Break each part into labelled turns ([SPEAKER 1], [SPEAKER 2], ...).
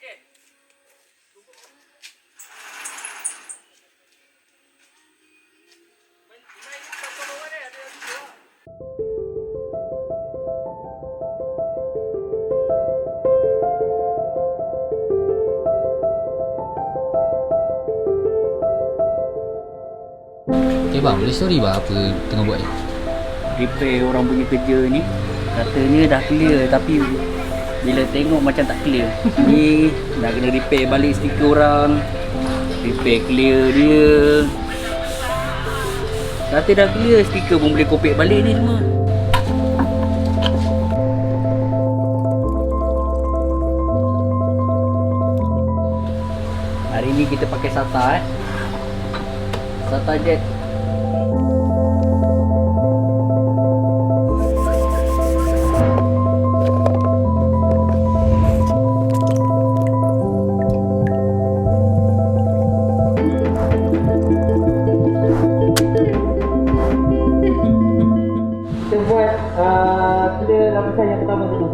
[SPEAKER 1] Okey. Main pasal bawah ni ada dua.
[SPEAKER 2] Okay bang, boleh story bang apa tengah buat ni?
[SPEAKER 3] Repair orang punya kerja ni. Katanya dah clear tapi bila tengok macam tak clear. Ni dah kena repair balik stiker orang. Repair clear dia. Kata dah clear, stiker pun boleh kopek balik ni semua. Hari ni kita pakai SATA SATA jet. Kita buat clear lapisan yang pertama dulu.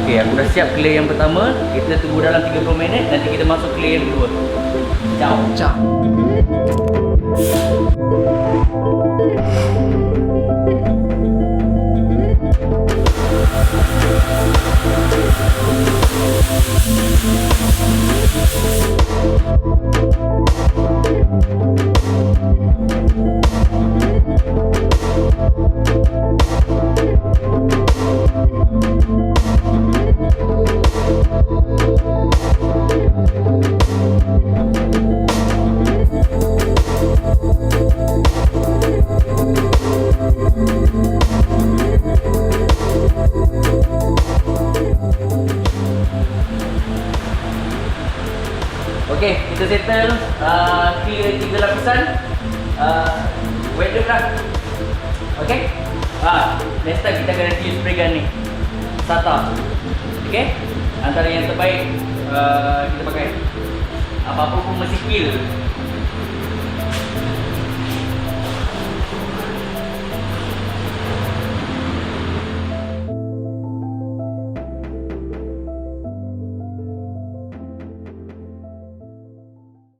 [SPEAKER 3] Okay, aku dah siap clear yang pertama. Kita tunggu dalam 30 minit. Nanti kita masuk clear yang kedua. Ciao.
[SPEAKER 2] Ciao.
[SPEAKER 3] Okay, kita settle clear 3 lapisan. Wet loop lah. Okay. Next time kita akan use spray gun ni, SATA. Okay. Antara yang terbaik kita pakai. Apa-apa pun mesti kill.